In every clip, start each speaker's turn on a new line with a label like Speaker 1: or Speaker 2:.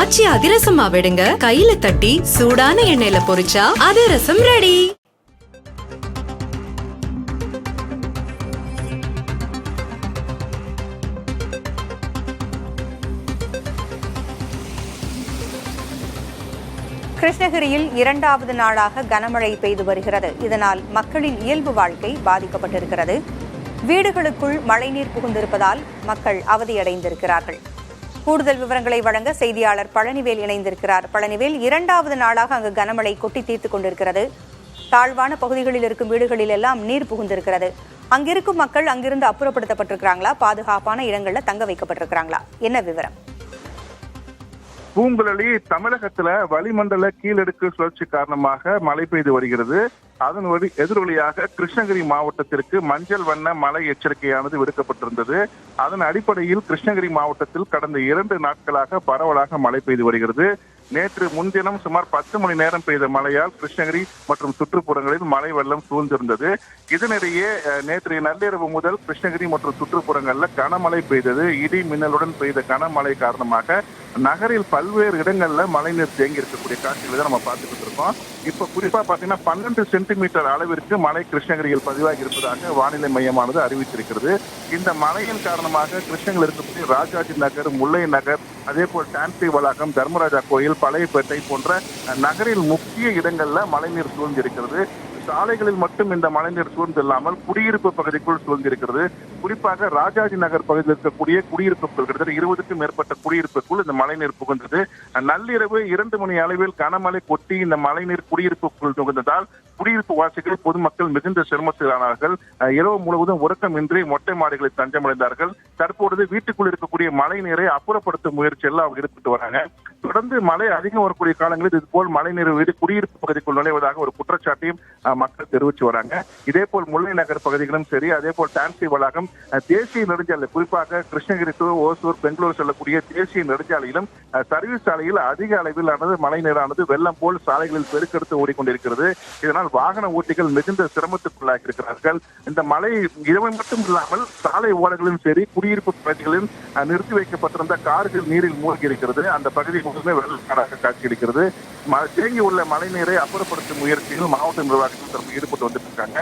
Speaker 1: ஆச்சி அதிரசமா விடுங்க, கையில தட்டி சூடான எண்ணெயில பொரிச்சா அதிரசம் ரெடி.
Speaker 2: கிருஷ்ணகிரியில் இரண்டாவது நாளாக கனமழை பெய்து வருகிறது. இதனால் மக்களின் இயல்பு வாழ்க்கை பாதிக்கப்பட்டிருக்கிறது. வீடுகளுக்குள் மழைநீர் புகுந்திருப்பதால் மக்கள் அவதியடைந்திருக்கிறார்கள். கூடுதல் விவரங்களை வழங்க செய்தியாளர் பழனிவேல் இணைந்திருக்கிறார். பழனிவேல், இரண்டாவது நாளாக அங்கு கனமழை கொட்டி தீர்த்து கொண்டிருக்கிறது. தாழ்வான பகுதிகளில் இருக்கும் வீடுகளில் எல்லாம் நீர் புகுந்திருக்கிறது. அங்கிருக்கும் மக்கள் அங்கிருந்து அப்புறப்படுத்தப்பட்டிருக்கிறாங்களா? பாதுகாப்பான இடங்கள்ல தங்க வைக்கப்பட்டிருக்கிறாங்களா? என்ன விவரம்?
Speaker 3: பூங்குழலி, தமிழகத்துல வளிமண்டல கீழடுக்கு சுழற்சி காரணமாக மழை பெய்து வருகிறது. அதன் எதிரொலியாக கிருஷ்ணகிரி மாவட்டத்திற்கு மஞ்சள் வண்ண மழை எச்சரிக்கையானது விடுக்கப்பட்டிருந்தது. அதன் அடிப்படையில் கிருஷ்ணகிரி மாவட்டத்தில் கடந்த 2 நாட்களாக பரவலாக மழை பெய்து வருகிறது. நேற்று முன்தினம் சுமார் 10 மணி நேரம் பெய்த மழையால் கிருஷ்ணகிரி மற்றும் சுற்றுப்புறங்களில் மழை வெள்ளம் சூழ்ந்திருந்தது. இதனிடையே நேற்றைய நள்ளிரவு முதல் கிருஷ்ணகிரி மற்றும் சுற்றுப்புறங்களில் கனமழை பெய்தது. இடி மின்னலுடன் பெய்த கனமழை காரணமாக நகரில் பல்வேறு இடங்கள்ல மழைநீர் தேங்கி இருக்கக்கூடிய காட்சிகளை தான் நம்ம பார்த்துக்கிட்டு இருக்கோம். இப்ப குறிப்பா பாத்தீங்கன்னா 12 சென்டிமீட்டர் அளவிற்கு மழை கிருஷ்ணகிரியில் பதிவாகி இருப்பதாக வானிலை மையமானது அறிவித்திருக்கிறது. இந்த மழையின் காரணமாக கிருஷ்ணகிரியில் இருக்கக்கூடிய ராஜாஜி நகர், முல்லை நகர், அதே போல் டான்சி வளாகம், தர்மராஜா கோயில், பழையப்பேட்டை போன்ற நகரில் முக்கிய இடங்கள்ல மழைநீர் சூழ்ந்திருக்கிறது. சாலைகளில் மட்டும் இந்த மழைநீர் சூழ்ந்தில்லாமல் குடியிருப்பு பகுதிக்குள் சூழ்ந்திருக்கிறது. குறிப்பாக ராஜாஜி நகர் பகுதியில் இருக்கக்கூடிய குடியிருப்புகள் கிட்டத்தட்ட 20க்கும் மேற்பட்ட குடியிருப்புக்குள் இந்த மழைநீர் புகுந்தது. நள்ளிரவு 2 மணி அளவில் கனமழை கொட்டி இந்த மழைநீர் குடியிருப்புக்குள் புகுந்ததால் குடியிருப்பு வாசிகள், பொதுமக்கள் மிகுந்த சிரமத்திலானார்கள். இரவு முழுவதும் உறக்கமின்றி மொட்டை மாடிகளில் தஞ்சமடைந்தார்கள். தற்பொழுது வீட்டுக்குள் இருக்கக்கூடிய மழை நீரை அப்புறப்படுத்தும் முயற்சி எல்லாம் அவங்க எடுத்துட்டு வராங்க. தொடர்ந்து மழை அதிகம் வரக்கூடிய காலங்களில் இது போல் மழை நீர் வீடு குடியிருப்பு பகுதிக்குள் நுழைவதாக ஒரு குற்றச்சாட்டையும் மக்கள் தெரிவிச்சு வராங்க. இதே போல் முல்லை நகர் பகுதிகளும் சரி, அதே போல் டான்சி வளாகம், தேசிய நெடுஞ்சாலை, குறிப்பாக கிருஷ்ணகிரி டு ஓசூர், பெங்களூர் செல்லக்கூடிய தேசிய நெடுஞ்சாலையிலும் சர்வீஸ் சாலையில் அதிக அளவிலானது மழை நீரானது வெள்ளம் போல் சாலைகளில் பெருக்கெடுத்து ஓடிக்கொண்டிருக்கிறது. இதனால் வாகன ஓட்டிகள் மிகுந்த சிரமத்துக்குள்ளாகி இருக்கிறார்கள். இந்த மழை இரவு மட்டும் இல்லாமல் சாலை ஓரங்களிலும் சரி, குடியிருப்பு பகுதிகளில் நிறுத்தி வைக்கப்பட்டிருந்த கார்கள் நீரில் மூழ்கி இருக்கிறது. அந்த பகுதி முழுமே வெள்ளக்காடாக காட்சியளிக்கிறது. தேங்கி உள்ள மழை நீரை அப்புறப்படுத்தும் முயற்சியில் மாவட்ட நிர்வாகத்தில் ஈடுபட்டு வந்துட்டு இருக்காங்க.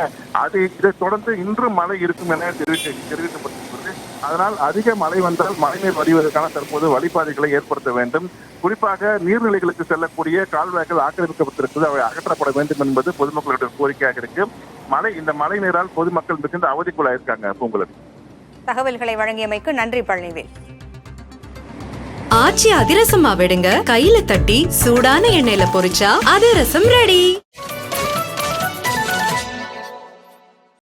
Speaker 3: இதை தொடர்ந்து இன்று மழை இருக்கும் என தெரிவிக்கப்பட்டிருக்கிறது. அதனால் அதிக மழை வந்தால் மழைநீர் வடிவதற்கான தற்போது வழிபாதைகளை ஏற்படுத்த வேண்டும். குறிப்பாக நீர்நிலைகளுக்கு செல்லக்கூடிய கால்வாய்கள் ஆக்கிரமிக்கப்பட்டிருக்கிறது, அவை அகற்றப்பட வேண்டும் என்பது பொதுமக்களுடைய கோரிக்கையாக இருக்கு. இந்த மழை நீரால் பொதுமக்கள் மிகுந்த அவதிக்குள்ளாயிருக்காங்க. பூங்குழலி,
Speaker 2: தகவல்களை வழங்கியமைக்கு நன்றி பழனிவேல்.
Speaker 1: ஆச்சி அதிரசமா விடுங்க, கையில தட்டி சூடான எண்ணெயில பொரிச்சா அதிரசம் ரெடி.